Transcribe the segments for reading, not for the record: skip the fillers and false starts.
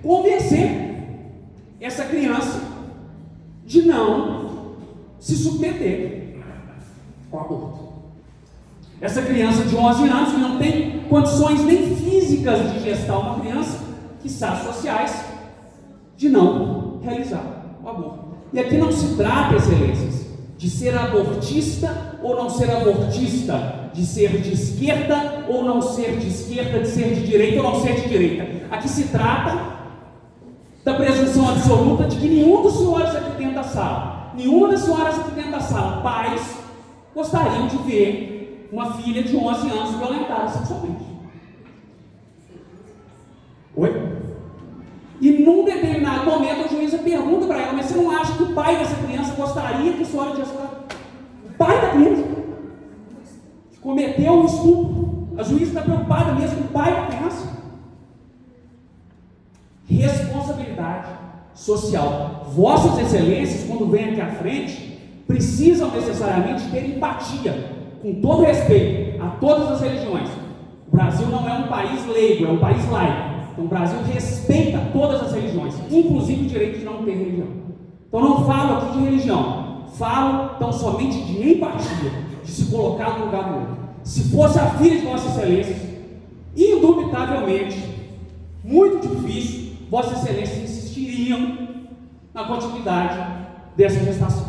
convencer essa criança de não se submeter ao aborto. Essa criança de 11 anos que não tem condições nem físicas de gestar uma criança, quiçá sociais, de não realizar o aborto. E aqui não se trata, excelências, de ser abortista ou não ser abortista, de ser de esquerda ou não ser de esquerda, de ser de direita ou não ser de direita. Aqui se trata da presunção absoluta de que nenhum dos senhores aqui dentro da sala, nenhuma das senhoras aqui dentro da sala, pais, gostariam de ver uma filha de 11 anos violentada sexualmente. Oi? E num determinado momento a juíza pergunta para ela, mas você não acha que o pai dessa criança gostaria que a senhora tivesse falado? O pai da criança que cometeu o estupro. A juíza está preocupada mesmo com o pai da criança. Responsabilidade social. Vossas excelências, quando vêm aqui à frente, precisam necessariamente ter empatia, com todo respeito a todas as religiões. O Brasil não é um país leigo, é um país laico. Então o Brasil respeita todas as religiões, inclusive o direito de não ter religião. Então não falo aqui de religião, falo tão somente de empatia, de se colocar no lugar do outro. Se fosse a filha de Vossa Excelência, indubitavelmente, muito difícil, Vossa Excelência insistiriam na continuidade dessa gestação.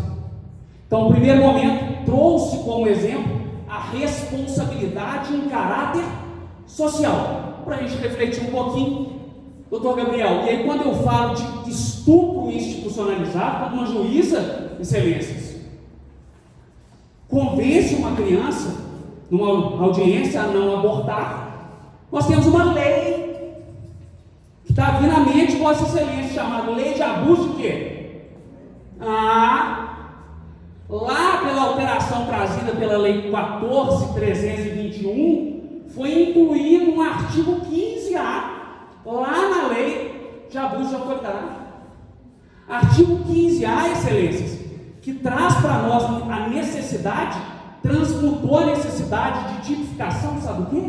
Então, no primeiro momento, trouxe como exemplo a responsabilidade em caráter social. Para a gente refletir um pouquinho, doutor Gabriel, e aí quando eu falo de estupro institucionalizado, quando uma juíza, excelências, convence uma criança, numa audiência, a não abortar, nós temos uma lei que está vindo à mente, Vossa Excelência, chamada Lei de Abuso de quê? Lá pela alteração trazida pela Lei 14.321, foi incluído um artigo 15A, lá na Lei de Abuso de Autoridade. Artigo 15A, excelências, que traz para nós a necessidade, transmutou a necessidade de tipificação, sabe o quê?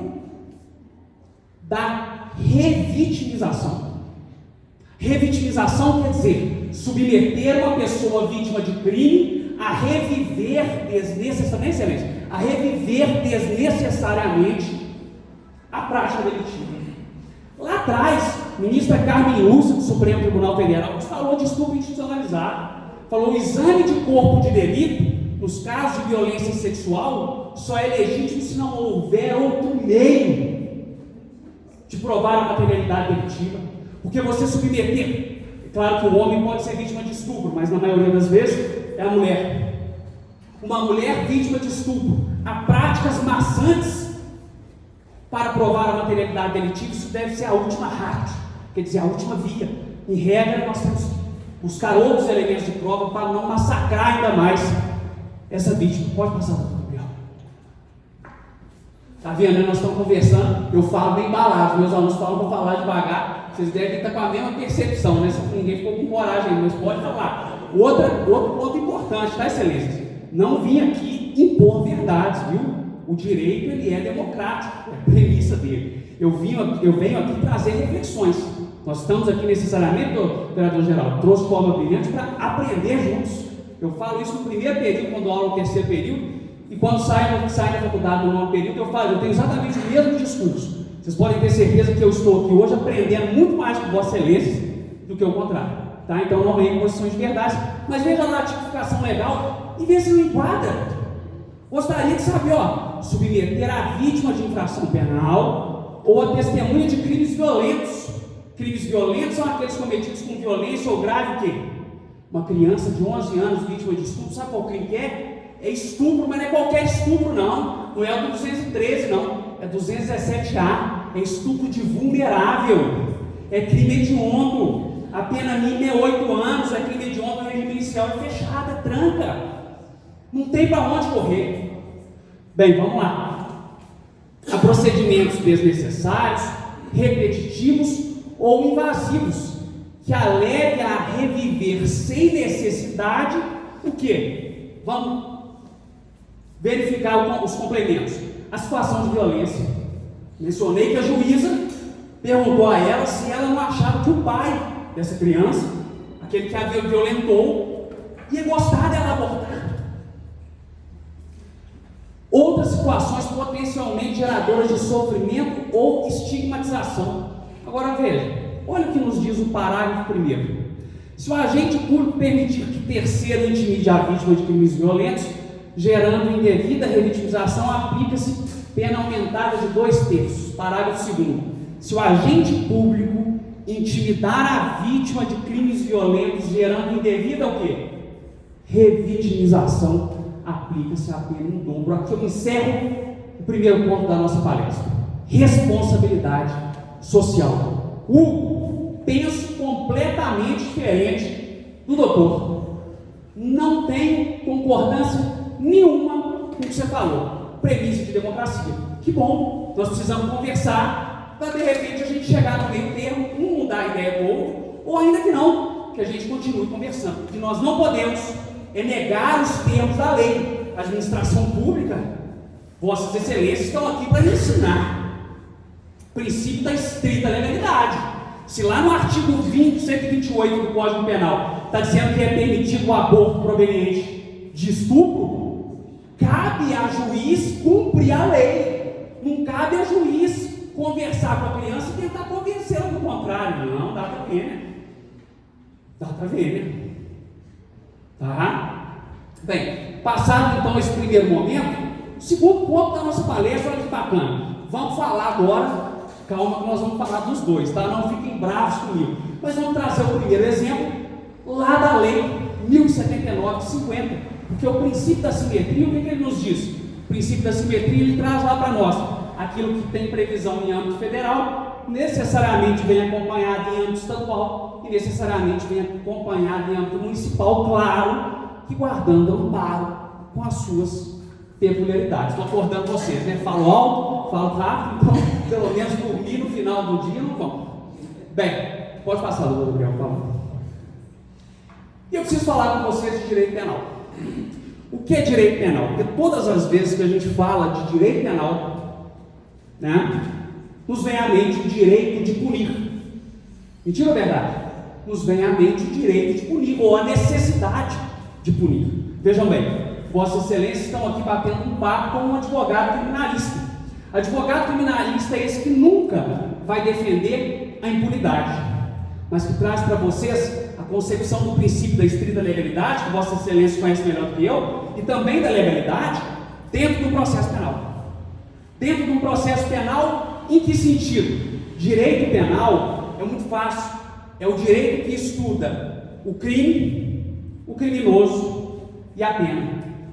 Da revitimização. Revitimização quer dizer submeter uma pessoa vítima de crime a reviver desnecessariamente a prática delitiva. Lá atrás, a ministra Carmen Lúcia, do Supremo Tribunal Federal, falou de estupro institucionalizado, falou que o exame de corpo de delito, nos casos de violência sexual, só é legítimo se não houver outro meio de provar a materialidade delitiva. Porque você submeter, é claro que o homem pode ser vítima de estupro, mas na maioria das vezes é a mulher. Uma mulher vítima de estupro a práticas maçantes para provar a materialidade delitiva, isso deve ser a última ratio, quer dizer, a última via. Em regra, nós temos que buscar outros elementos de prova para não massacrar ainda mais essa vítima. Pode passar, doutor Gabriel. Está vendo, né? Nós estamos conversando, eu falo bem embalado, meus alunos falam para falar devagar, vocês devem estar com a mesma percepção, né? Se ninguém ficou com coragem, mas pode falar. Outro ponto importante, tá, excelência? Não vim aqui impor verdades, viu? O direito, ele é democrático, é a premissa dele. Eu venho aqui trazer reflexões. Nós estamos aqui necessariamente, vereador geral, trouxe forma brilhante para aprender juntos. Eu falo isso no primeiro período, quando aula no terceiro período, e quando saio da faculdade no nono período, eu tenho exatamente o mesmo discurso. Vocês podem ter certeza que eu estou aqui hoje aprendendo muito mais com Vossa Excelência do que o contrário. Tá? Então, não é posições de verdade, mas veja lá a tipificação legal e vê se não enquadra. Gostaria de saber, submeter a vítima de infração penal ou a testemunha de crimes violentos. Crimes violentos são aqueles cometidos com violência ou grave o quê? Uma criança de 11 anos vítima de estupro, sabe qual crime que é? É estupro, mas não é qualquer estupro não. Não é o 213 não, é 217A, é estupro de vulnerável, é crime hediondo. A pena mínima é 8 anos, é crime hediondo, a regime inicial é fechada, é tranca. Não tem para onde correr. Bem, vamos lá. Há procedimentos desnecessários, repetitivos ou invasivos, que aleve a reviver sem necessidade o quê? Vamos verificar os complementos. A situação de violência. Mencionei que a juíza perguntou a ela se ela não achava que o pai dessa criança, aquele que a violentou, ia gostar dela abortar. Outras situações potencialmente geradoras de sofrimento ou estigmatização. Agora veja, olha o que nos diz o parágrafo 1º. Se o agente público permitir que terceiro intimide a vítima de crimes violentos, gerando indevida revitimização, aplica-se pena aumentada de 2/3. Parágrafo 2º. Se o agente público intimidar a vítima de crimes violentos, gerando indevida o quê? Revitimização, aplica-se a pena em dobro. Aqui eu encerro o primeiro ponto da nossa palestra. Responsabilidade social. Penso completamente diferente do doutor. Não tenho concordância nenhuma com o que você falou. Premissa de democracia. Que bom, nós precisamos conversar para de repente a gente chegar no meio termo, um mudar a ideia do outro, ou ainda que não, que a gente continue conversando. O que nós não podemos é negar os termos da lei. A administração pública, vossas excelências estão aqui para ensinar o princípio da estrita legalidade. Se lá no artigo 128 do Código Penal está dizendo que é permitido o aborto proveniente de estupro, cabe a juiz cumprir a lei. Não cabe a juiz conversar com a criança e tentar convencê-la do contrário. Não, dá para ver, né? Dá para ver, né? Tá? Bem, passado então esse primeiro momento, o segundo ponto da nossa palestra, olha que bacana. Vamos falar agora, calma que nós vamos falar dos dois, tá? Não fiquem bravos comigo. Mas vamos trazer o primeiro exemplo lá da lei 1079/50, porque o princípio da simetria, o que ele nos diz? O princípio da simetria, ele traz lá para nós aquilo que tem previsão em âmbito federal, necessariamente vem acompanhado em âmbito estadual e necessariamente vem acompanhado em âmbito municipal, claro, que guardando amparo com as suas peculiaridades. Estou acordando vocês, né? Falo alto, falo rápido, então pelo menos dormir no final do dia não vão. Bem, pode passar, doutor Gabriel, por favor. E eu preciso falar com vocês de direito penal. O que é direito penal? Porque todas as vezes que a gente fala de direito penal, né, nos vem à mente o direito de punir. Mentira ou verdade? Nos vem à mente o direito de punir, ou a necessidade de punir. Vejam bem, Vossas Excelências estão aqui batendo um papo com um advogado criminalista. Advogado criminalista é esse que nunca vai defender a impunidade, mas que traz para vocês a concepção do princípio da estrita legalidade, que Vossas Excelências conhecem melhor do que eu, e também da legalidade, dentro do processo penal. Dentro de um processo penal, em que sentido? Direito penal é muito fácil, é o direito que estuda o crime, o criminoso e a pena.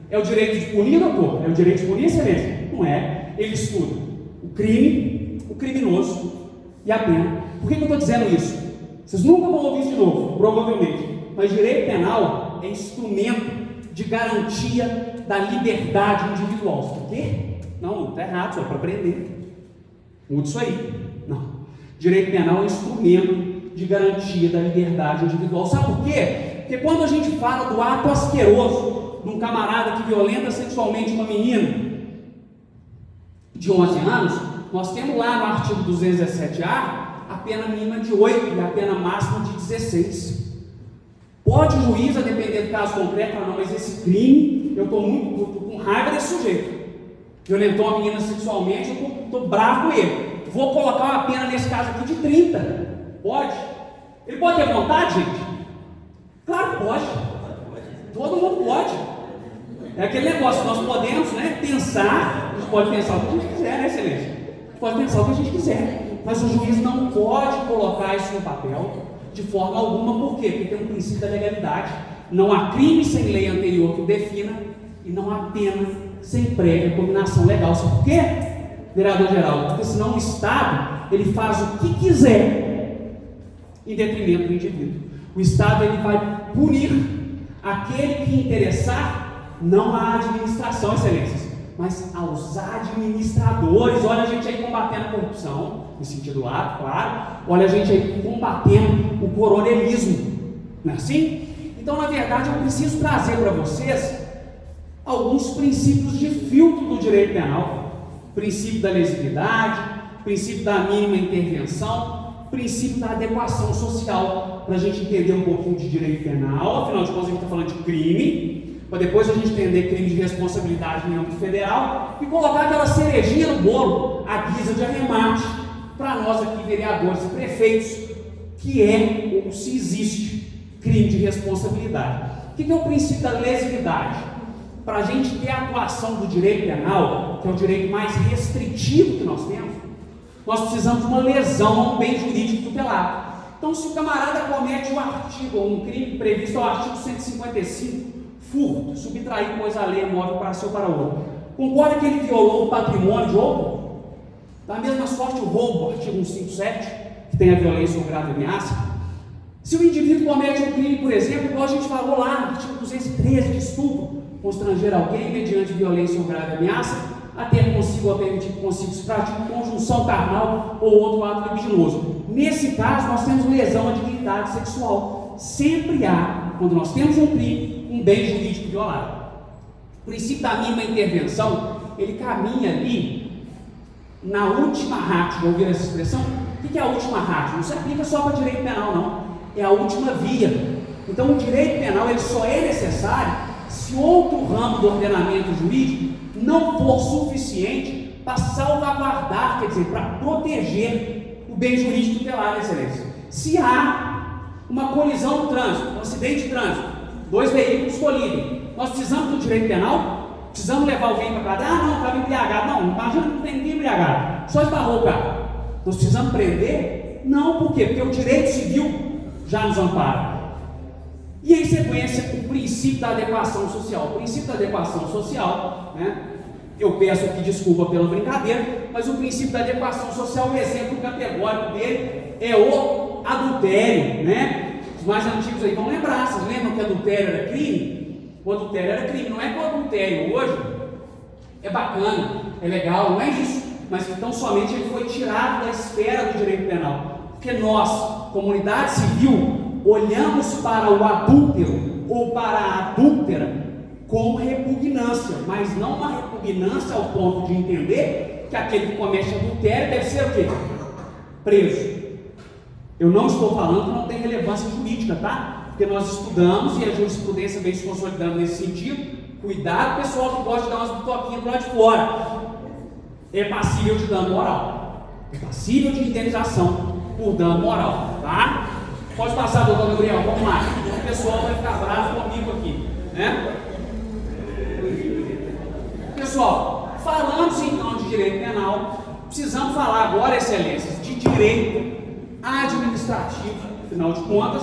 É o direito de punir, doutor? É o direito de punir, excelência? Não é. Ele estuda o crime, o criminoso e a pena. Por que eu estou dizendo isso? Vocês nunca vão ouvir isso de novo, provavelmente. Mas direito penal é instrumento de garantia da liberdade individual. Por quê? Não, está errado, só para aprender. Muda isso aí. Não. Direito penal é instrumento de garantia da liberdade individual. Sabe por quê? Porque quando a gente fala do ato asqueroso de um camarada que violenta sexualmente uma menina de 11 anos, nós temos lá no artigo 217A a pena mínima de 8 e a pena máxima de 16. Pode o juiz, a depender do caso concreto, falar, não, mas esse crime, eu estou com raiva desse sujeito. Violentou uma menina sexualmente, eu estou bravo com ele. Vou colocar uma pena nesse caso aqui de 30. Pode? Ele pode ter vontade, gente? Claro que pode. Todo mundo pode. É aquele negócio, nós podemos, né, pensar, a gente pode pensar o que a gente quiser, né, excelência? A gente pode pensar o que a gente quiser, mas o juiz não pode colocar isso no papel de forma alguma. Por quê? Porque tem um princípio da legalidade. Não há crime sem lei anterior que o defina e não há pena sem prévia combinação legal. Sabe por quê, vereador geral? Porque senão o Estado, ele faz o que quiser em detrimento do indivíduo. O Estado, ele vai punir aquele que interessar, não à administração, excelências, mas aos administradores. Olha a gente aí combatendo a corrupção, no sentido lato, claro. Olha a gente aí combatendo o coronelismo, não é assim? Então, na verdade, eu preciso trazer para vocês alguns princípios de filtro do direito penal. Princípio da lesividade, princípio da mínima intervenção, princípio da adequação social, para a gente entender um pouquinho de direito penal. Afinal de contas, a gente está falando de crime, para depois a gente entender crime de responsabilidade em âmbito federal e colocar aquela cerejinha no bolo, à guisa de arremate, para nós aqui, vereadores e prefeitos, que é, ou se existe, crime de responsabilidade. O que é o princípio da lesividade? Para a gente ter a atuação do direito penal, que é o direito mais restritivo que nós temos, nós precisamos de uma lesão a um bem jurídico tutelado. Então, se o camarada comete um crime previsto ao artigo 155, furto, subtrair coisa alheia móvel para si ou para outro, concorda que ele violou o patrimônio de outro? Da mesma sorte, o roubo, artigo 157, que tem a violência ou grave ameaça. Se o indivíduo comete um crime, por exemplo, igual a gente falou lá, artigo 213 de estupro, constranger alguém mediante violência ou grave ameaça, a ter consigo ou a permitir que consigo se pratique conjunção carnal ou outro ato libidinoso. Nesse caso, nós temos lesão à dignidade sexual. Sempre há, quando nós temos um crime, um bem jurídico violado. O princípio da mínima intervenção, ele caminha ali na última ratio. Já ouviram essa expressão? O que é a última ratio? Não se aplica só para direito penal, não. É a última via. Então, o direito penal ele só é necessário se outro ramo do ordenamento jurídico não for suficiente para salvaguardar, quer dizer, para proteger o bem jurídico tutelado, excelência. Se há uma colisão no trânsito, um acidente de trânsito, dois veículos colidem, nós precisamos do direito penal? Precisamos levar alguém para casa? Ah, não, estava embriagado. Não, imagina que não tem ninguém embriagado, só esbarrou o carro. Nós precisamos prender? Não, por quê? Porque o direito civil já nos ampara. E em sequência, o princípio da adequação social. O princípio da adequação social, né? Eu peço aqui desculpa pela brincadeira, mas o princípio da adequação social, o exemplo categórico dele é o adultério, né? Os mais antigos aí vão lembrar, vocês lembram que adultério era crime? O adultério era crime, não é que o adultério hoje é bacana, é legal, não é isso, mas então somente ele foi tirado da esfera do direito penal, porque nós, comunidade civil, olhamos para o adúltero ou para a adúltera com repugnância, mas não uma repugnância ao ponto de entender que aquele que comete adultério deve ser o quê? Preso. Eu não estou falando que não tem relevância jurídica, tá? Porque nós estudamos e a jurisprudência vem se consolidando nesse sentido. Cuidado, pessoal que gosta de dar umas bitoquinhas do lado de fora. É passível de dano moral. É passível de indenização por dano moral, tá? Pode passar, doutor Gabriel, vamos lá. O pessoal vai ficar bravo comigo aqui, né? Pessoal, falamos então de direito penal, precisamos falar agora, excelências, de direito administrativo. Afinal de contas,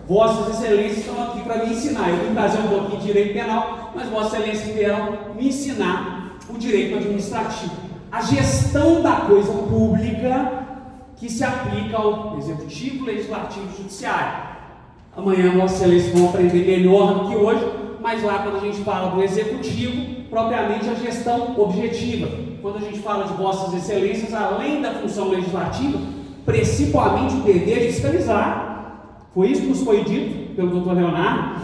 vossas excelências estão aqui para me ensinar. Eu vim trazer um pouquinho de direito penal, mas vossas excelências vieram me ensinar o direito administrativo. A gestão da coisa pública que se aplica ao executivo, legislativo e judiciário. Amanhã vossas excelências vão aprender melhor do que hoje, mas lá quando a gente fala do executivo, propriamente a gestão objetiva. Quando a gente fala de vossas excelências, além da função legislativa, principalmente o dever de fiscalizar, foi isso que nos foi dito pelo Dr. Leonardo,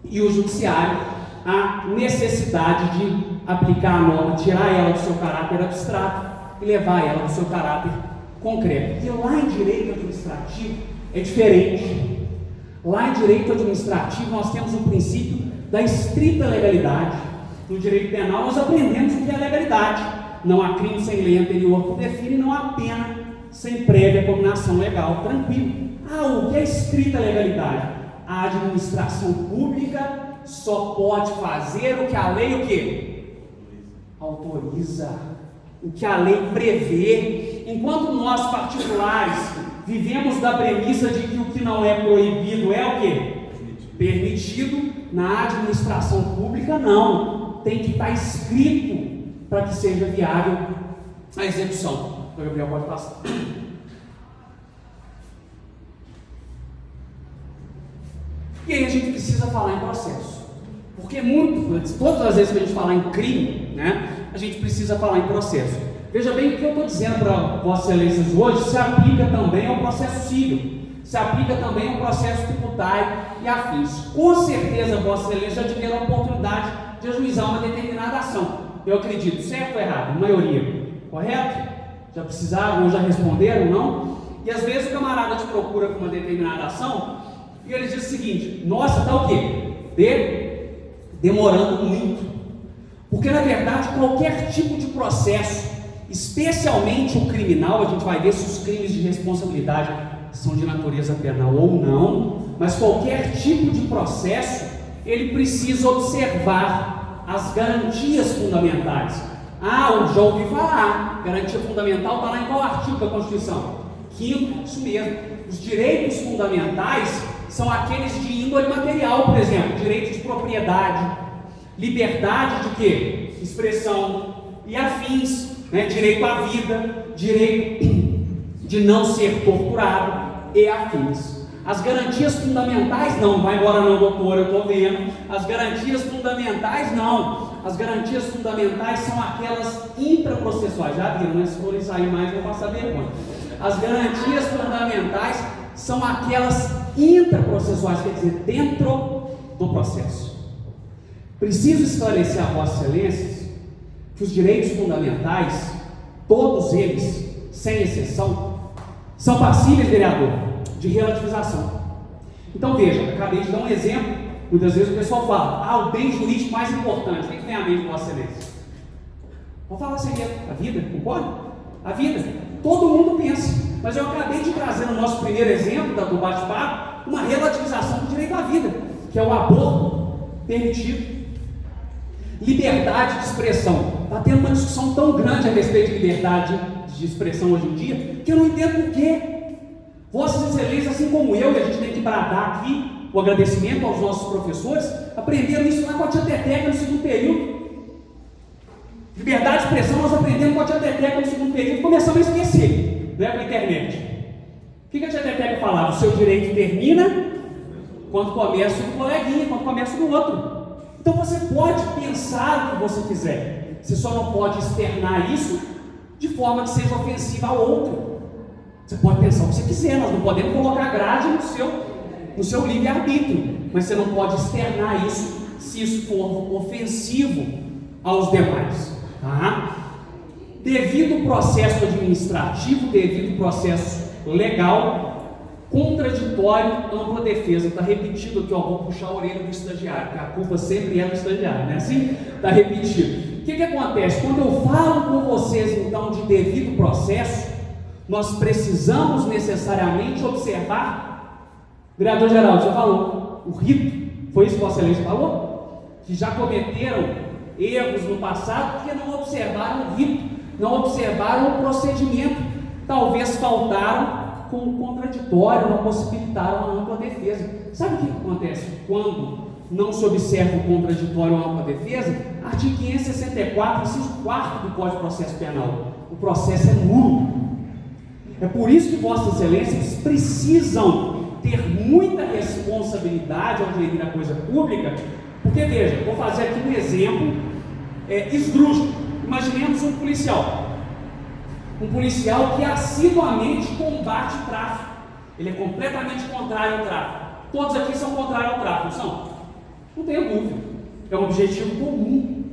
e o judiciário, a necessidade de aplicar a norma, tirar ela do seu caráter abstrato e levar ela do seu caráter concreto. E lá em direito administrativo é diferente. Lá em direito administrativo nós temos o princípio da estrita legalidade. No direito penal nós aprendemos o que é legalidade. Não há crime sem lei anterior que define, não há pena sem prévia combinação legal. Tranquilo. O que é estrita legalidade? A administração pública só pode fazer o que a lei o quê? Autoriza. O que a lei prevê. Enquanto nós particulares vivemos da premissa de que o que não é proibido é o quê? Permitido. Na administração pública não. Tem que estar escrito para que seja viável a execução. O Gabriel pode passar. E aí a gente precisa falar em processo. Porque todas as vezes que a gente falar em crime, né, a gente precisa falar em processo. Veja bem, o que eu estou dizendo para vossas excelências hoje se aplica também ao processo civil, se aplica também ao processo tributário e afins. Com certeza vossas excelências já tiveram a oportunidade de ajuizar uma determinada ação. Eu acredito, certo ou errado? A maioria. Correto? Já precisaram ou já responderam, não? E às vezes o camarada te procura com uma determinada ação e ele diz o seguinte: nossa, está o quê? Demorando muito. Porque na verdade qualquer tipo de processo, especialmente o criminal, a gente vai ver se os crimes de responsabilidade são de natureza penal ou não, mas qualquer tipo de processo, ele precisa observar as garantias fundamentais. Eu já ouvi falar, garantia fundamental está lá em qual artigo da Constituição? 5º, isso mesmo. Os direitos fundamentais são aqueles de índole material, por exemplo, direito de propriedade, liberdade de quê? Expressão e afins, né? Direito à vida, direito de não ser torturado e afins. As garantias fundamentais não, vai embora não, doutor, eu estou vendo. As garantias fundamentais não. As garantias fundamentais são aquelas intraprocessuais. Já viram, né? Se forem sair mais, vão passar vergonha. As garantias fundamentais são aquelas intraprocessuais, quer dizer, dentro do processo. Preciso esclarecer a Vossa Excelências que os direitos fundamentais, todos eles, sem exceção, são passíveis, vereador, de relativização. Então veja, acabei de dar um exemplo. Muitas vezes o pessoal fala: o bem jurídico mais importante. O que vem à mente de Vossa Excelência? Vamos falar assim mesmo, a vida, concorda? A vida, todo mundo pensa. Mas eu acabei de trazer no nosso primeiro exemplo do bate-papo uma relativização do direito à vida, que é o aborto permitido. Liberdade de expressão. Está tendo uma discussão tão grande a respeito de liberdade de expressão hoje em dia, que eu não entendo por quê. Vossas Excelências, assim como eu, e a gente tem que bradar aqui o agradecimento aos nossos professores, aprenderam isso lá com a tia Teteca no segundo período. Liberdade de expressão nós aprendemos com a tia Teteca no segundo período, começamos a esquecer, né, com a internet. O que a tia Teteca falava? O seu direito termina quando começa o coleguinha, quando começa o outro. Então você pode pensar o que você quiser, você só não pode externar isso de forma que seja ofensiva ao outro. Você pode pensar o que você quiser, nós não podemos colocar grade no seu livre-arbítrio, mas você não pode externar isso se isso for ofensivo aos demais. Tá? Devido ao processo administrativo, devido ao processo legal, contraditório, ampla defesa. Está repetido aqui, vou puxar a orelha do estagiário, porque a culpa sempre é do estagiário, não é assim? Está repetido. O que acontece? Quando eu falo com vocês, então, de devido processo, nós precisamos necessariamente observar, vereador Geraldo, você falou, o rito, foi isso que Vossa Excelência falou? Que já cometeram erros no passado porque não observaram o rito, não observaram o procedimento, talvez faltaram com o contraditório, não possibilitaram a ampla defesa. Sabe o que acontece quando não se observa o contraditório ou a ampla defesa? Artigo 564, inciso 4º do Código de Processo Penal. O processo é nulo. É por isso que Vossas Excelências precisam ter muita responsabilidade ao gerir a coisa pública, porque veja, vou fazer aqui um exemplo esdrúxulo. Imaginemos um policial que assiduamente combate o tráfico. Ele é completamente contrário ao tráfico. Todos aqui são contrários ao tráfico, não são? Não tenho dúvida. É um objetivo comum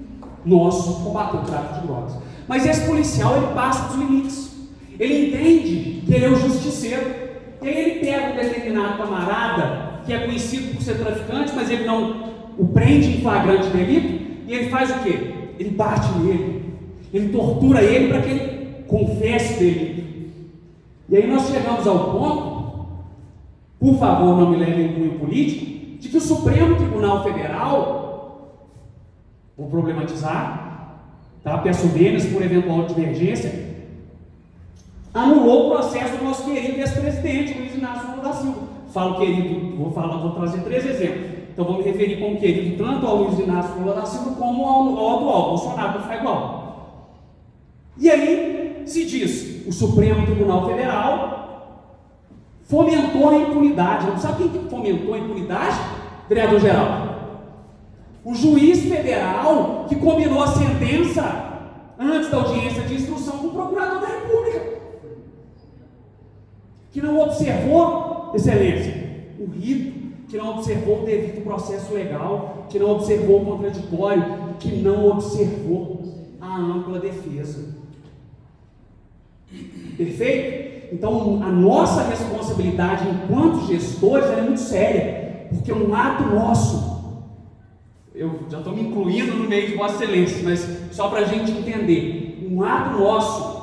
nosso combater o tráfico de drogas. Mas esse policial, ele passa dos limites. Ele entende que ele é o justiceiro. E aí ele pega um determinado camarada que é conhecido por ser traficante, mas ele não o prende em flagrante delito, e ele faz o quê? Ele bate nele, ele tortura ele para que ele confesse delito. E aí nós chegamos ao ponto, por favor, não me levem em cunho político, de que o Supremo Tribunal Federal, vou problematizar, tá? Peço vênias por eventual divergência, anulou o processo do nosso querido ex-presidente Luiz Inácio Lula da Silva. Falo querido, vou trazer 3 exemplos. Então vou me referir como querido tanto ao Luiz Inácio Lula da Silva como ao atual Bolsonaro, para ficar igual. E aí se diz, o Supremo Tribunal Federal fomentou a impunidade. Não sabe quem fomentou a impunidade? Vereador Geraldo. O juiz federal que combinou a sentença antes da audiência de instrução com o procurador da República, que não observou, excelência, o rito, que não observou o devido processo legal, que não observou o contraditório, que não observou a ampla defesa. Perfeito? Então, a nossa responsabilidade enquanto gestores é muito séria, porque é um ato nosso. Eu já estou me incluindo no meio de Vossa Excelência, mas só para a gente entender, um ato nosso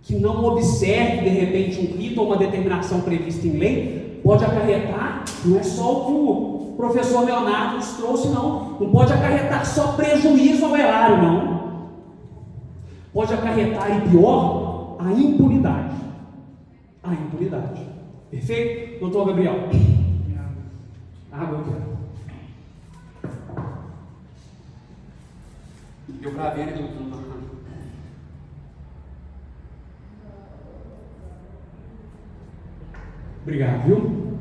que não observe de repente um rito ou uma determinação prevista em lei, pode acarretar, não é só o que o professor Leonardo nos trouxe, não pode acarretar só prejuízo ao erário, não. Pode acarretar, e pior, a impunidade. A impunidade. Perfeito? Doutor Gabriel? Água, eu quero. Eu gravei ele, doutor. Obrigado, viu?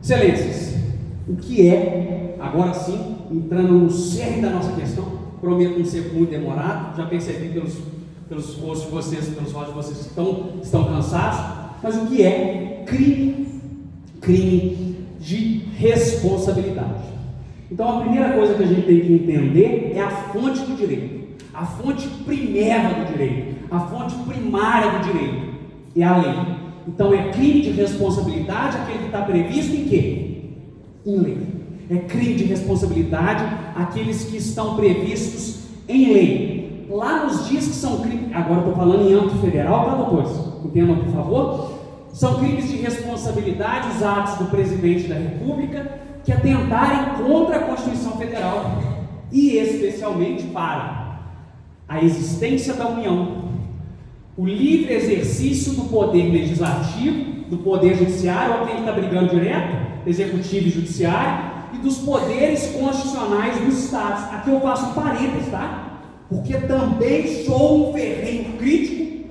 Excelências, o que é, agora sim, entrando no cerne da nossa questão, prometo não ser muito demorado, já percebi pelos rostos de vocês, pelos olhos de vocês que estão cansados, mas o que é crime de responsabilidade? Então a primeira coisa que a gente tem que entender é a fonte do direito, a fonte primeira do direito, a fonte primária do direito, é a lei. Então é crime de responsabilidade aquele que está previsto em quê? Em lei. É crime de responsabilidade aqueles que estão previstos em lei. Lá nos diz que são crimes, agora estou falando em âmbito federal, tá, doutores? Entendam, por favor. São crimes de responsabilidade os atos do presidente da República que atentarem contra a Constituição Federal e especialmente para a existência da União, o livre exercício do poder legislativo, do poder judiciário, ou quem está brigando direto, executivo e judiciário, e dos poderes constitucionais dos estados. Aqui eu faço um parênteses, tá? Porque também sou um ferrenho crítico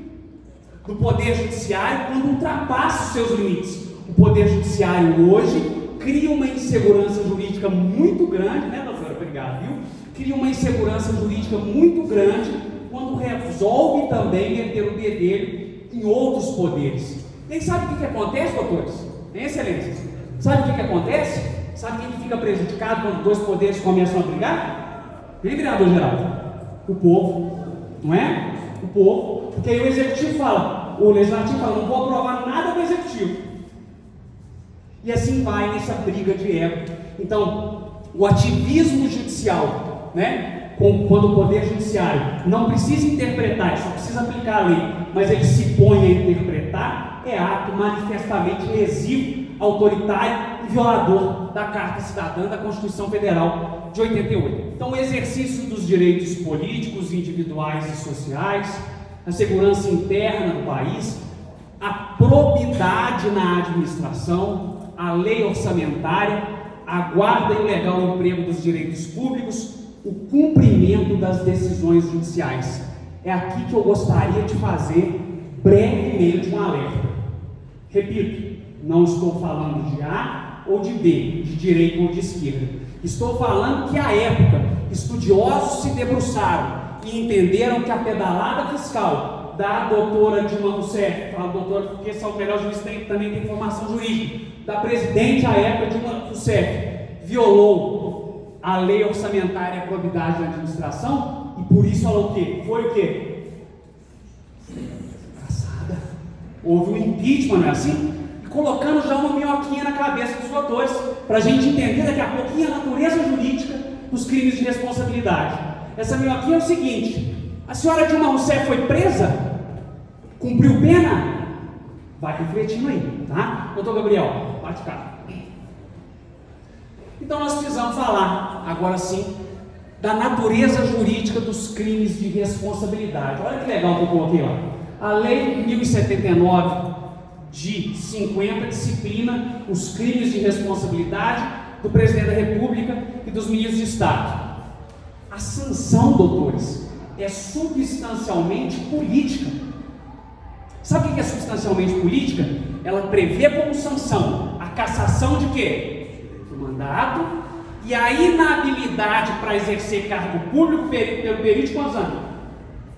do poder judiciário quando ultrapassa os seus limites. O poder judiciário hoje cria uma insegurança jurídica muito grande, né, doutora? Obrigado, viu? Cria uma insegurança jurídica muito grande quando resolve também meter o bedelho em outros poderes. Nem sabe o que acontece, doutores? Tem excelência? Sabe o que acontece? Sabe quem fica prejudicado quando dois poderes começam a brigar? Quem, vereador Geraldo? O povo, não é? O povo, porque aí o executivo fala, o legislativo fala, não vou aprovar nada do executivo. E assim vai nessa briga de ego. Então, o ativismo judicial, né? Quando o poder judiciário não precisa interpretar, só precisa aplicar a lei, mas ele se põe a interpretar, é ato manifestamente lesivo, autoritário e violador da Carta Cidadã da Constituição Federal de 88. Então, o exercício dos direitos políticos, individuais e sociais, a segurança interna do país, a probidade na administração, a lei orçamentária, a guarda e o legal emprego dos direitos públicos, o cumprimento das decisões judiciais. É aqui que eu gostaria de fazer brevemente um alerta. Repito, não estou falando de A ou de B, de direita ou de esquerda. Estou falando que à época, estudiosos se debruçaram e entenderam que a pedalada fiscal da doutora Dilma Rousseff, fala doutora porque esse é o melhor juiz que também tem formação jurídica, da presidente à época Dilma Rousseff, violou a lei orçamentária e a probidade da administração, e por isso ela o quê? Foi o quê? Engraçada. Houve um impeachment, não é assim? E colocando já uma minhoquinha na cabeça dos doutores, para a gente entender daqui a pouquinho a natureza jurídica dos crimes de responsabilidade. Essa minhoquinha é o seguinte: a senhora Dilma Rousseff foi presa? Cumpriu pena? Vai refletindo aí, tá? Doutor Gabriel, bate cá. Então nós precisamos falar, agora sim, da natureza jurídica dos crimes de responsabilidade. Olha que legal que eu coloquei lá. A Lei 1079 de 50 disciplina os crimes de responsabilidade do Presidente da República e dos ministros de Estado. A sanção, doutores, é substancialmente política. Sabe o que é substancialmente política? Ela prevê como sanção a cassação de quê? Mandato e a inabilidade para exercer cargo público pelo período de quantos anos?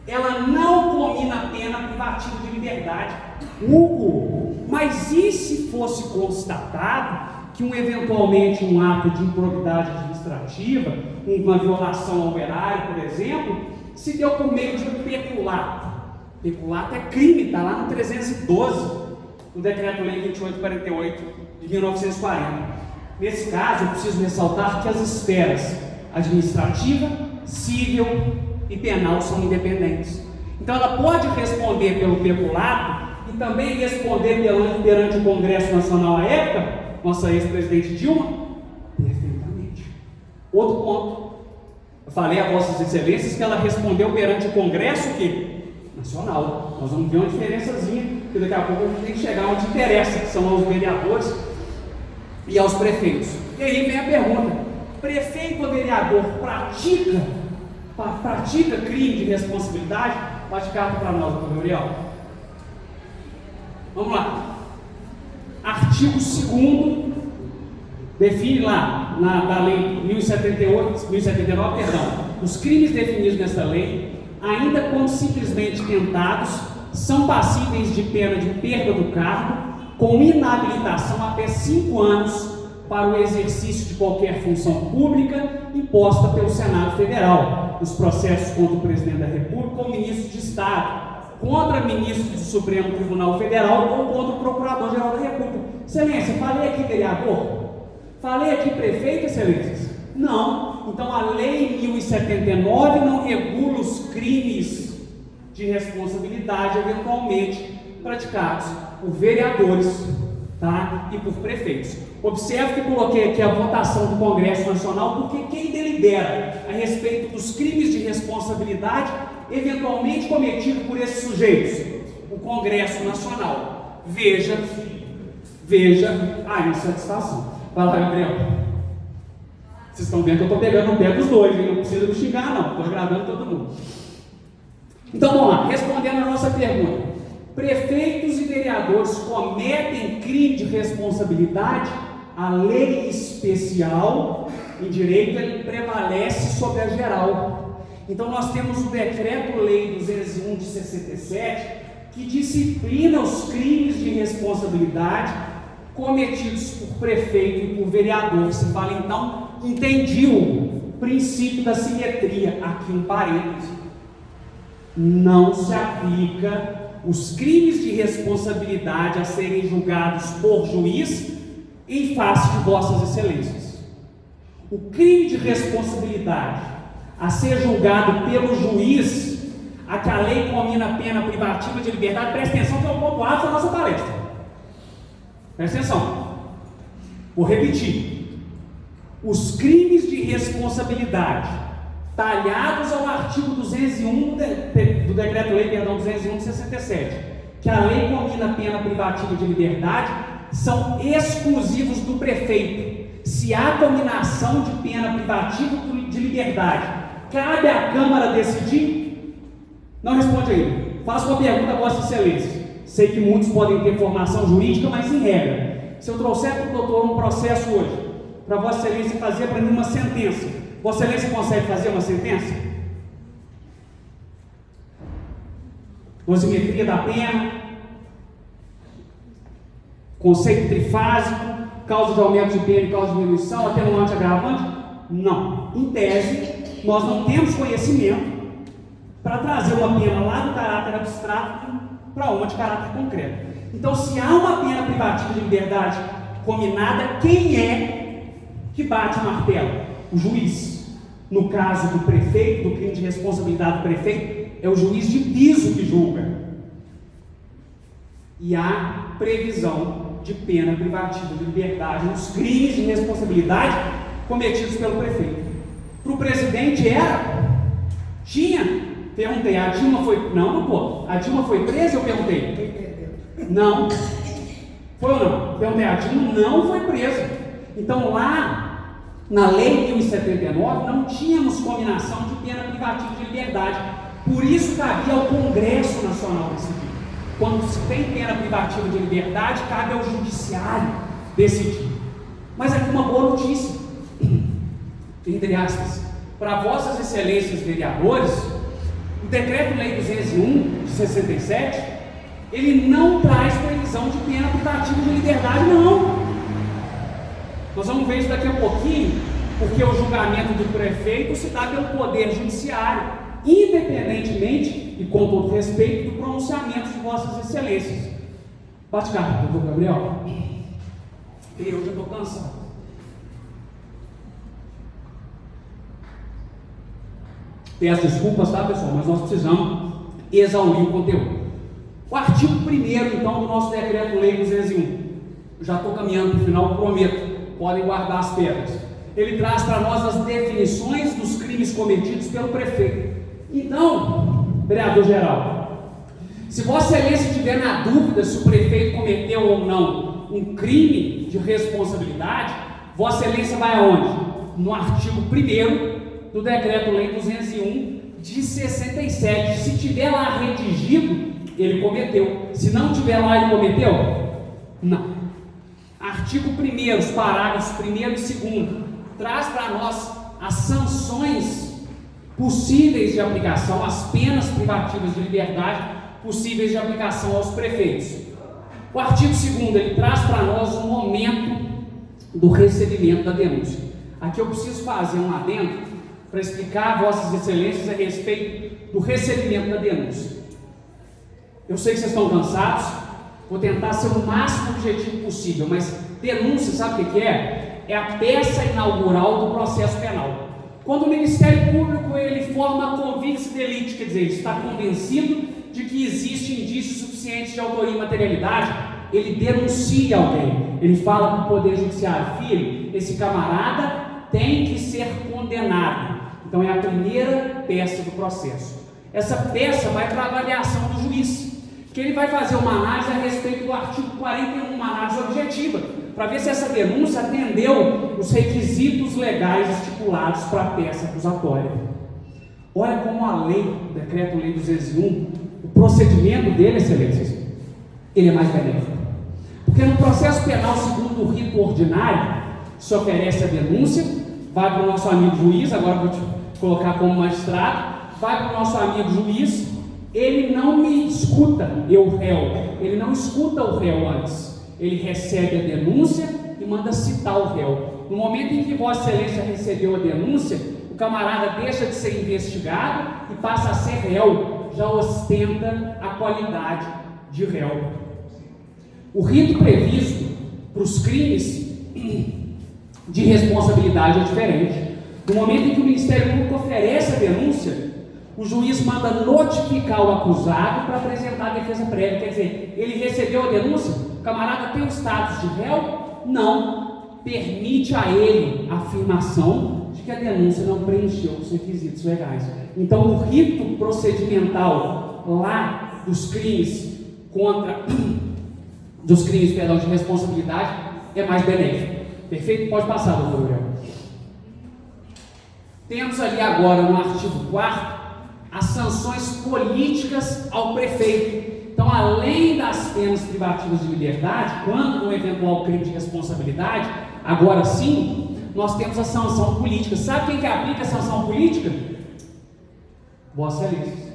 Ela não comina a pena privativa de liberdade. Hugo, mas e se fosse constatado que eventualmente um ato de improbidade administrativa, uma violação ao erário, por exemplo, se deu por meio de um peculato? Peculato é crime, está lá no 312, no Decreto-Lei 2848 de 1940. Nesse caso, eu preciso ressaltar que as esferas administrativa, civil e penal são independentes. Então, ela pode responder pelo peculato e também responder perante o Congresso Nacional à época, nossa ex-presidente Dilma, perfeitamente. Outro ponto, eu falei a Vossas Excelências que ela respondeu perante o Congresso Nacional. Nós vamos ver uma diferençazinha, que daqui a pouco a gente tem que chegar onde interessa, que são aos vereadores e aos prefeitos. E aí vem a pergunta: prefeito ou vereador pratica crime de responsabilidade? Bate carta para nós, doutor Gabriel. Vamos lá. Artigo 2º define lá na lei 1079, os crimes definidos nessa lei, ainda quando simplesmente tentados, são passíveis de pena de perda do cargo, com inabilitação até 5 anos para o exercício de qualquer função pública imposta pelo Senado Federal, nos processos contra o Presidente da República ou Ministro de Estado, contra ministro do Supremo Tribunal Federal ou contra o Procurador-Geral da República. Excelência, falei aqui vereador? Falei aqui prefeito, Excelências? Não. Então a Lei 1079 não regula os crimes de responsabilidade eventualmente praticados por vereadores, tá? E por prefeitos. Observe que coloquei aqui a votação do Congresso Nacional, porque quem delibera a respeito dos crimes de responsabilidade eventualmente cometidos por esses sujeitos? O Congresso Nacional. Veja a insatisfação. Vai lá, Gabriel. Vocês estão vendo que eu estou pegando o pé dos dois, hein? Não precisa me xingar, não. Estou agradando todo mundo. Então vamos lá, respondendo a nossa pergunta: prefeitos e vereadores cometem crime de responsabilidade? A lei especial em direito prevalece sobre a geral. Então nós temos o Decreto-Lei 201 de 67, que disciplina os crimes de responsabilidade cometidos por prefeito e por vereador. Você fala, então, entendi o princípio da simetria. Aqui um parêntese: não se aplica os crimes de responsabilidade a serem julgados por juiz em face de Vossas Excelências. O crime de responsabilidade a ser julgado pelo juiz, a que a lei comina a pena privativa de liberdade, presta atenção que é o ponto alto da nossa palestra. Presta atenção. Vou repetir. Os crimes de responsabilidade talhados ao artigo 201 do Decreto-Lei, 201 de 67, que a lei comina a pena privativa de liberdade, são exclusivos do prefeito. Se há cominação de pena privativa de liberdade, cabe à Câmara decidir? Não responde aí. Faço uma pergunta a Vossa Excelência. Sei que muitos podem ter formação jurídica, mas em regra, se eu trouxer para o doutor um processo hoje, para Vossa Excelência fazer para mim uma sentença, Vossa Excelência consegue fazer uma sentença? Dosimetria da pena, conceito trifásico, causa de aumento de pena e causa de diminuição, atenuante agravante? Não. Em tese, nós não temos conhecimento para trazer uma pena lá do caráter abstrato para uma de caráter concreto. Então, se há uma pena privativa de liberdade cominada, quem é que bate o martelo? O juiz. No caso do prefeito, do crime de responsabilidade do prefeito, é o juiz de piso que julga. E há previsão de pena privativa de liberdade nos crimes de responsabilidade cometidos pelo prefeito. Para o presidente tinha. Perguntei, a Dilma foi... Não, pô. A Dilma foi presa? Eu perguntei. Não. Foi ou não? Perguntei, a Dilma não foi presa. Então lá, na Lei 1079, não tínhamos cominação de pena privativa de liberdade. Por isso cabia ao Congresso Nacional decidir. Quando se tem pena privativa de liberdade, cabe ao Judiciário decidir. Mas aqui uma boa notícia, entre aspas, para Vossas Excelências vereadores, o Decreto-Lei 201 de 67, ele não traz previsão de pena privativa de liberdade, não. Nós vamos ver isso daqui a pouquinho, porque o julgamento do prefeito se dá pelo Poder Judiciário, independentemente e com todo respeito do pronunciamento de vossas excelências. Bate carta, doutor Gabriel. Eu já estou cansado. Peço desculpas, tá, pessoal, mas nós precisamos exaurir o conteúdo. O artigo 1º, então, do nosso Decreto-Lei 201. Já estou caminhando para o final, prometo. Podem guardar as pedras. Ele traz para nós as definições dos crimes cometidos pelo prefeito. Então, vereador geral, se Vossa Excelência estiver na dúvida se o prefeito cometeu ou não um crime de responsabilidade, Vossa Excelência vai aonde? No artigo 1º do Decreto-Lei 201 de 67. Se tiver lá redigido, ele cometeu. Se não tiver lá, ele cometeu? Não. Artigo 1º, os parágrafos 1º e 2º, traz para nós as sanções possíveis de aplicação, as penas privativas de liberdade possíveis de aplicação aos prefeitos. O artigo 2º, ele traz para nós o momento do recebimento da denúncia. Aqui eu preciso fazer um adendo para explicar a Vossas Excelências a respeito do recebimento da denúncia. Eu sei que vocês estão cansados, vou tentar ser o máximo objetivo possível, mas denúncia, sabe o que é? É a peça inaugural do processo penal. Quando o Ministério Público ele forma a convicção de elite, quer dizer, está convencido de que existe indícios suficientes de autoria e materialidade, ele denuncia alguém, ele fala para o Poder Judiciário: filho, esse camarada tem que ser condenado. Então é a primeira peça do processo. Essa peça vai para a avaliação do juiz, que ele vai fazer uma análise a respeito do artigo 41, uma análise objetiva, para ver se essa denúncia atendeu os requisitos legais estipulados para a peça acusatória. Olha como a lei, o Decreto-Lei 201, o procedimento dele, excelências, ele é mais benéfico. Porque no processo penal, segundo o rito ordinário, se oferece a denúncia, vai para o nosso amigo juiz, agora vou te colocar como magistrado, vai para o nosso amigo juiz, ele não me escuta, eu réu, ele não escuta o réu antes, ele recebe a denúncia e manda citar o réu. No momento em que Vossa Excelência recebeu a denúncia, o camarada deixa de ser investigado e passa a ser réu, já ostenta a qualidade de réu. O rito previsto para os crimes de responsabilidade é diferente. No momento em que o Ministério Público oferece a denúncia, o juiz manda notificar o acusado para apresentar a defesa prévia. Quer dizer, ele recebeu a denúncia, o camarada tem o status de réu? Não. Permite a ele a afirmação de que a denúncia não preencheu os requisitos legais. Então, o rito procedimental lá dos crimes de responsabilidade é mais benéfico. Perfeito? Pode passar, doutor Gabriel. Temos ali agora no artigo 4º as sanções políticas ao prefeito. Então, além das penas privativas de liberdade, quando um eventual crime de responsabilidade, agora sim, nós temos a sanção política. Sabe quem que aplica a sanção política? Vossa Excelência.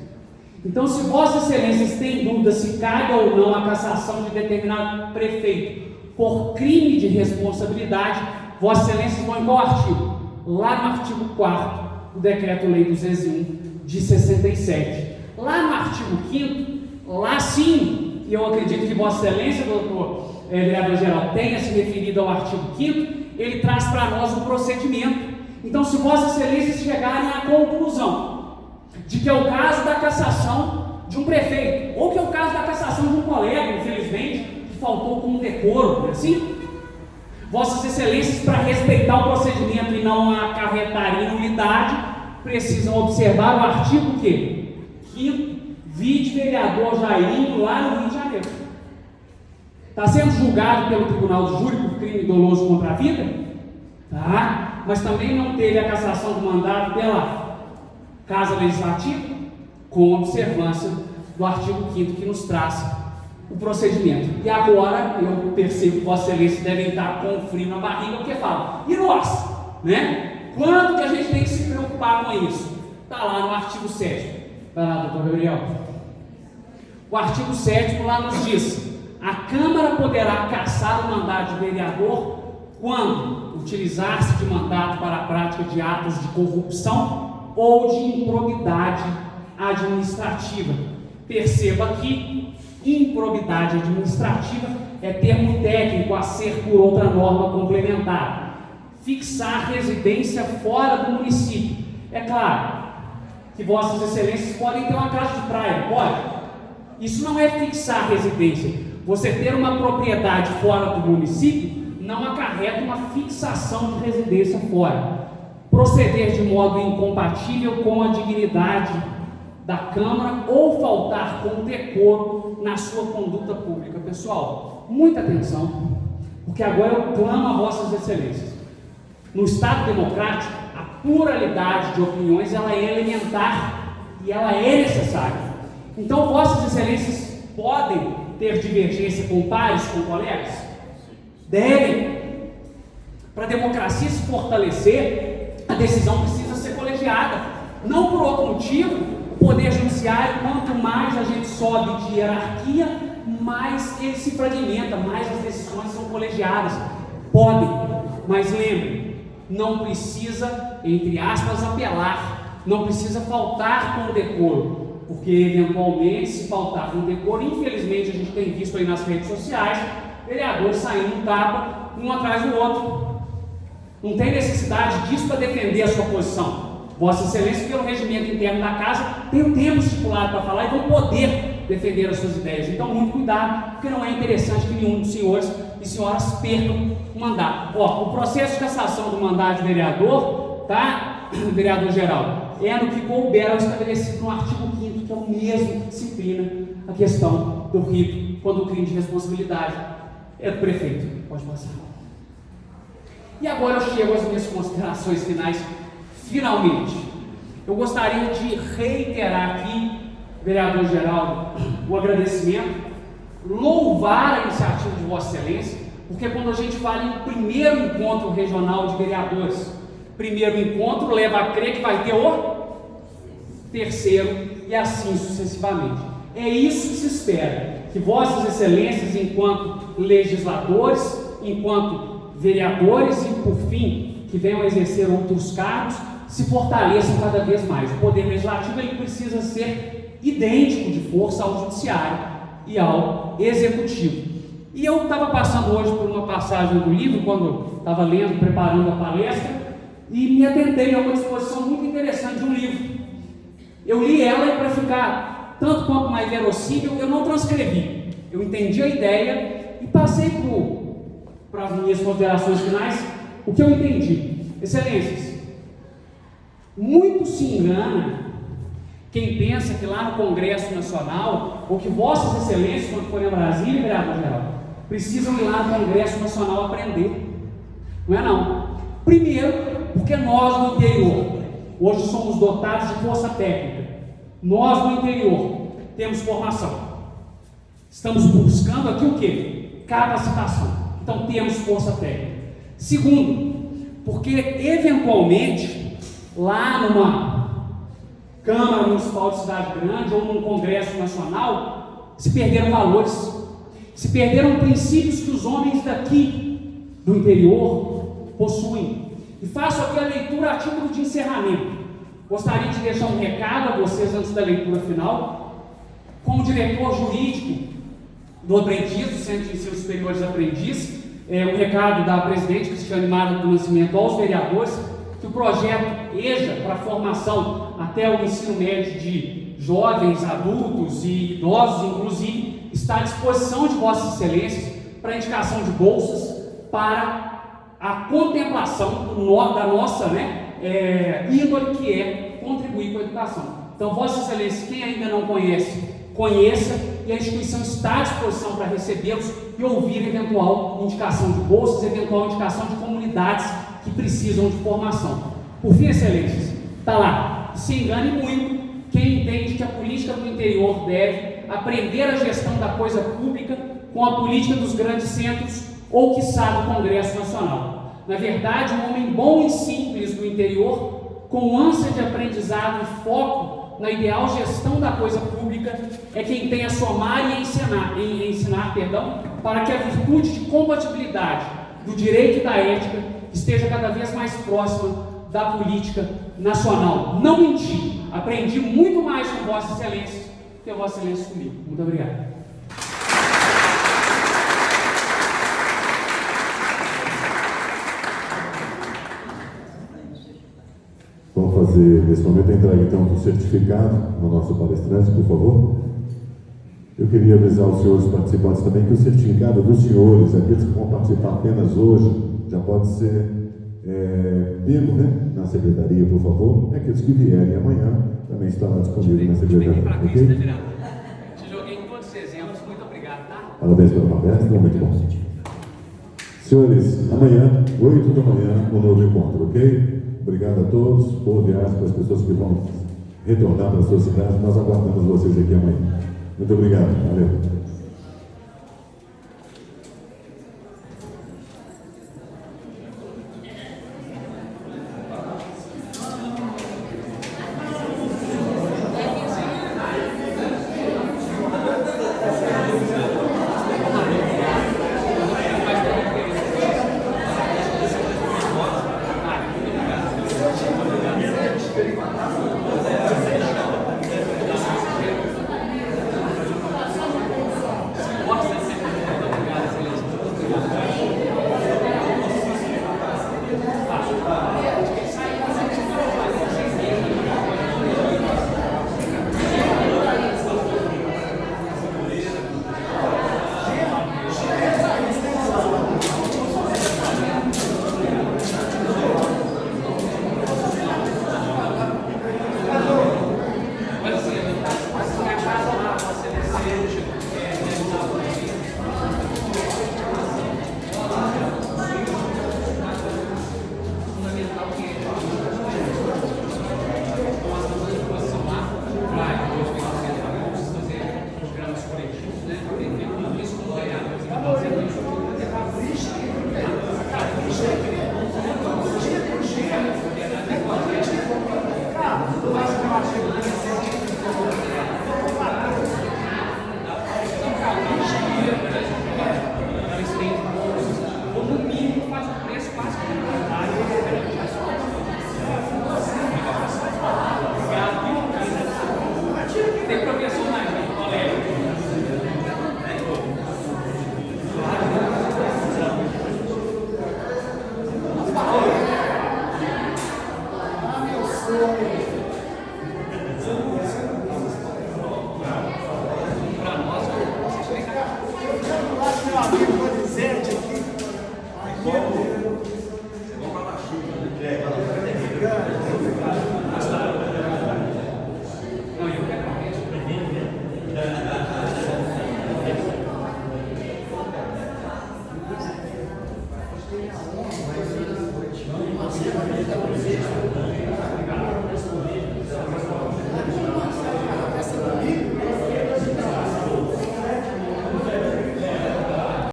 Então, se Vossas Excelências têm dúvida se cabe ou não a cassação de determinado prefeito por crime de responsabilidade, Vossas Excelências vão em qual artigo? Lá no artigo 4º do Decreto-Lei 201 de 67. Lá no artigo 5º, lá sim, e eu acredito que Vossa Excelência, doutor vereador geral, tenha se referido ao artigo 5º, ele traz para nós o procedimento. Então, se Vossas Excelências chegarem à conclusão de que é o caso da cassação de um prefeito, ou que é o caso da cassação de um colega, infelizmente, que faltou com um decoro, não é assim? Vossas Excelências, para respeitar o procedimento e não acarretar inunidade, precisam observar o artigo que? 5º, vide vereador Jairinho lá no Rio de Janeiro. Está sendo julgado pelo Tribunal de Júri por crime doloso contra a vida? Tá, mas também não teve a cassação do mandato pela Casa Legislativa, com observância do artigo 5º que nos traz o procedimento. E agora eu percebo que Vossa Excelência devem estar com frio na barriga, porque fala, e nós? Né? Quando que a gente tem que se preocupar com isso? Está lá no artigo 7º. Vai lá, doutor Gabriel. O artigo 7º lá nos diz: a Câmara poderá cassar o mandato de vereador quando utilizar-se de mandato para a prática de atos de corrupção ou de improbidade administrativa. Perceba que improbidade administrativa é termo técnico a ser por outra norma complementar. Fixar residência fora do município. É claro que Vossas Excelências podem ter uma casa de praia, pode? Isso não é fixar residência. Você ter uma propriedade fora do município não acarreta uma fixação de residência fora. Proceder de modo incompatível com a dignidade da Câmara ou faltar com decoro na sua conduta pública. Pessoal, muita atenção, porque agora eu clamo a Vossas Excelências. No Estado democrático, a pluralidade de opiniões ela é elementar e ela é necessária. Então, Vossas Excelências podem ter divergência com pares, com colegas? Devem. Para a democracia se fortalecer, a decisão precisa ser colegiada. Não por outro motivo, o Poder Judiciário, quanto mais a gente sobe de hierarquia, mais ele se fragmenta, mais as decisões são colegiadas. Podem, mas lembrem, não precisa, entre aspas, apelar, não precisa faltar com o decoro. Porque, eventualmente, se faltar com decoro, infelizmente, a gente tem visto aí nas redes sociais, vereadores saindo um tapa, um atrás do outro. Não tem necessidade disso para defender a sua posição. Vossa Excelência, pelo regimento interno da Casa, tem um tempo estipulado para falar e vão poder defender as suas ideias. Então, muito cuidado, porque não é interessante que nenhum dos senhores e senhoras percam o mandato. O processo de cassação do mandato de vereador, tá, vereador geral, é no que couber ao estabelecido no artigo 5º, que é o mesmo que disciplina a questão do rito, quando o crime de responsabilidade é do prefeito. Pode passar. E agora eu chego às minhas considerações finais. Finalmente, eu gostaria de reiterar aqui, vereador Geraldo, o agradecimento, louvar a iniciativa de Vossa Excelência, porque quando a gente fala em primeiro encontro regional de vereadores, primeiro encontro leva a crer que vai ter o terceiro e assim sucessivamente. É isso que se espera, que Vossas Excelências, enquanto legisladores, enquanto vereadores e, por fim, que venham a exercer outros cargos, se fortaleçam cada vez mais. O Poder Legislativo ele precisa ser idêntico de força ao Judiciário e ao Executivo. E eu estava passando hoje por uma passagem do livro, quando estava lendo, preparando a palestra, e me atentei a uma disposição muito interessante de um livro. Eu li ela e, para ficar tanto quanto mais verossímil, eu não transcrevi. Eu entendi a ideia e passei para as minhas considerações finais o que eu entendi. Excelências, muito se engana quem pensa que lá no Congresso Nacional, ou que Vossas Excelências, quando forem a Brasília, vereador geral, precisam ir lá no Congresso Nacional aprender. Não é não. Primeiro, porque nós no interior, hoje somos dotados de força técnica. Nós no interior temos formação. Estamos buscando aqui o quê? Capacitação. Então temos força técnica. Segundo, porque eventualmente, lá numa Câmara Municipal de Cidade Grande ou num Congresso Nacional, se perderam valores, se perderam princípios que os homens daqui do interior possuem. E faço aqui a leitura a título de encerramento. Gostaria de deixar um recado a vocês antes da leitura final. Como diretor jurídico do Aprendiz, do Centro de Ensino Superior de Aprendiz, um recado da presidente Cristiane Mara do Nascimento aos vereadores, que o projeto EJA, para a formação até o ensino médio de jovens, adultos e idosos, inclusive, está à disposição de Vossas Excelências para indicação de bolsas para a contemplação da nossa índole, que é contribuir com a educação. Então, Vossas Excelências, quem ainda não conhece, conheça, e a instituição está à disposição para recebê-los e ouvir eventual indicação de bolsas, eventual indicação de comunidades que precisam de formação. Por fim, Excelências, está lá, se engane muito quem entende que a política do interior deve aprender a gestão da coisa pública com a política dos grandes centros ou, quiçá, do Congresso Nacional. Na verdade, um homem bom e simples do interior, com ânsia de aprendizado e foco na ideal gestão da coisa pública, é quem tem a somar e ensinar, para que a virtude de compatibilidade do direito e da ética esteja cada vez mais próxima da política nacional. Não menti. Aprendi muito mais com Vossa Excelência que Vossa Excelência comigo. Muito obrigado. Vamos fazer, nesse momento, a entrega então do certificado no nosso palestrante, por favor. Eu queria avisar os senhores participantes também que o certificado dos senhores, aqueles que vão participar apenas hoje, já pode ser pego, né, na secretaria, por favor. E aqueles que vierem amanhã também estará disponível na secretaria. Ok? Te joguei em todos os exemplos. Muito obrigado, tá? Parabéns pela palestra, muito bom. Senhores, amanhã, 8 da manhã, um novo encontro, ok? Obrigado a todos, boa viagem para as pessoas que vão retornar para as suas cidades. Nós aguardamos vocês aqui amanhã. Muito obrigado, valeu. Você vai